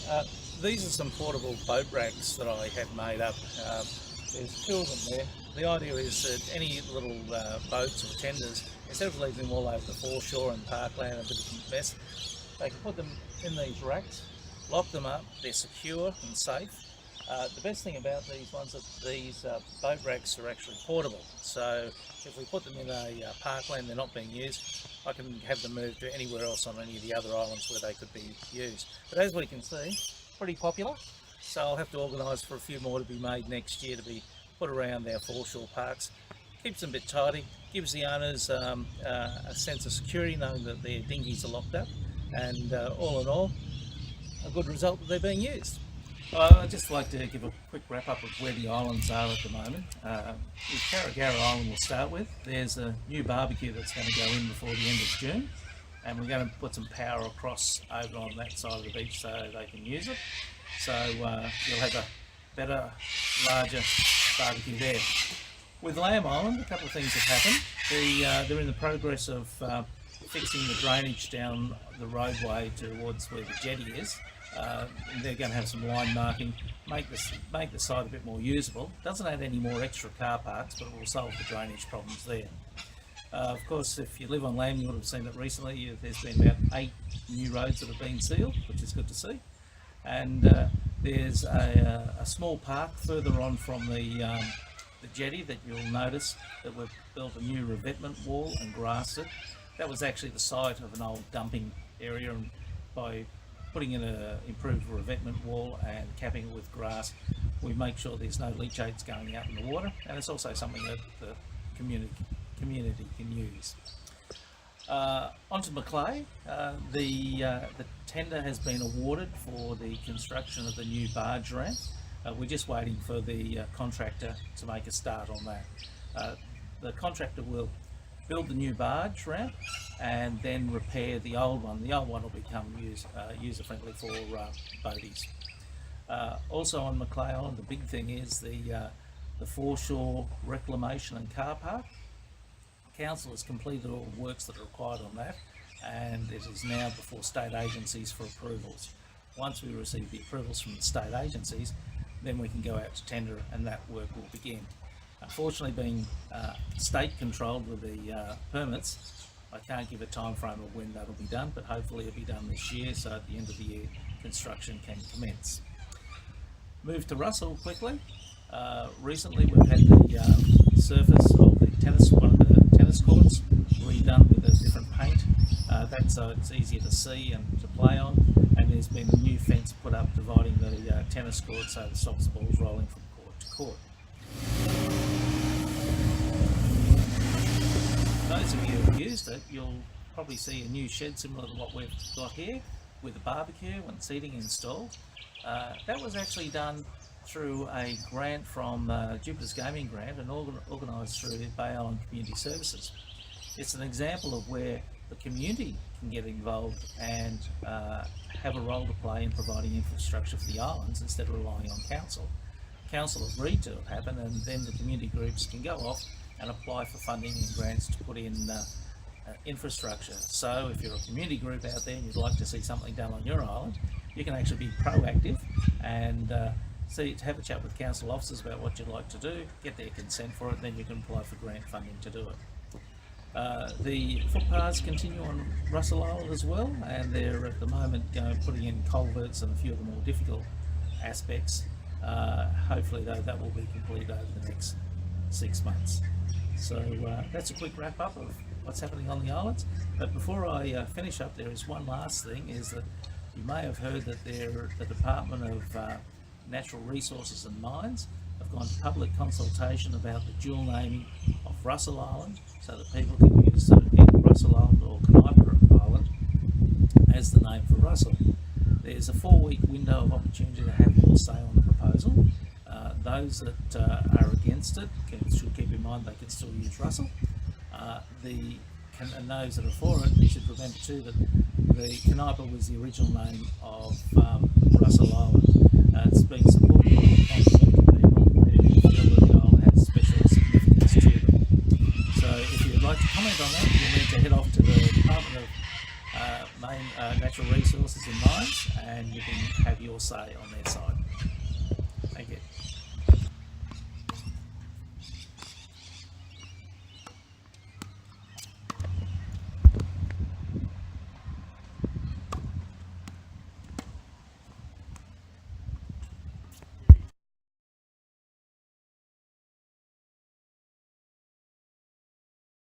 Uh, these are some portable boat racks that I have made up. There's two of them there. The idea is that any little boats or tenders, instead of leaving them all over the foreshore and parkland and a bit of a mess, they can put them in these racks, lock them up, they're secure and safe. The best thing about these ones is that these boat racks are actually portable, so if we put them in a parkland they're not being used, I can have them moved to anywhere else on any of the other islands where they could be used. But as we can see, pretty popular, so I'll have to organise for a few more to be made next year to be put around our foreshore parks. Keeps them a bit tidy, gives the owners a sense of security knowing that their dinghies are locked up, and all in all, a good result that they're being used. I'd just like to give a quick wrap up of where the islands are at the moment. With Carragara Island we'll start with. There's a new barbecue that's going to go in before the end of June, and we're going to put some power across over on that side of the beach so they can use it. So you'll have a better, larger barbecue there. With Lamb Island, a couple of things have happened. They're in the progress of fixing the drainage down the roadway towards where the jetty is. They're going to have some line marking, make the site a bit more usable. Doesn't add any more extra car parks, but it will solve the drainage problems there. Of course, if you live on Lamb, you would have seen that recently. There's been about 8 new roads that have been sealed, which is good to see. And there's a small park further on from the jetty that you'll notice that we've built a new revetment wall and grassed it. That was actually the site of an old dumping area, and by putting in an improved revetment wall and capping it with grass, we make sure there's no leachates going out in the water, and it's also something that the community can use. Onto McClay, the tender has been awarded for the construction of the new barge ramp. We're just waiting for the contractor to make a start on that. The contractor will build the new barge ramp and then repair the old one. The old one will become user-friendly for boaties. Also on McClay Island, the big thing is the foreshore reclamation and car park. Council has completed all the works that are required on that, and it is now before state agencies for approvals. Once we receive the approvals from the state agencies, then we can go out to tender and that work will begin. Unfortunately, being state controlled with the permits, I can't give a time frame of when that'll be done, but hopefully it'll be done this year, so at the end of the year construction can commence. Move to Russell quickly. Recently we've had the surface of one of the tennis courts redone with a different paint. That's so it's easier to see and to play on, and there's been a new fence put up dividing the tennis court so it stops the balls rolling from court to court. Those of you who have used it, you'll probably see a new shed similar to what we've got here with a barbecue and seating installed. That was actually done through a grant from Jupiter's Gaming Grant and organised through Bay Island Community Services. It's an example of where the community can get involved and have a role to play in providing infrastructure for the islands instead of relying on council. Council agreed to happen, and then the community groups can go off and apply for funding and grants to put in infrastructure. So if you're a community group out there and you'd like to see something done on your island, you can actually be proactive and have a chat with council officers about what you'd like to do, get their consent for it, then you can apply for grant funding to do it. The footpaths continue on Russell Island as well, and they're at the moment putting in culverts and a few of the more difficult aspects. Hopefully though that will be completed over the next 6 months. So that's a quick wrap up of what's happening on the islands. But before I finish up, there is one last thing, is that you may have heard that the Department of Natural Resources and Mines have gone to public consultation about the dual naming of Russell Island, so that people can use either Russell Island or Canipa Island as the name for Russell. There's a 4-week window of opportunity to have your say on the proposal. Those that are against it should keep in mind they can still use Russell. And those that are for it, you should remember too that the Canipa was the original name of Russell Island. It's been supported by the people who feel that the island has special significance to them. So if you'd like to comment on that, you'll need to head off to the Department of main natural resources and mines, and you can have your say on their site.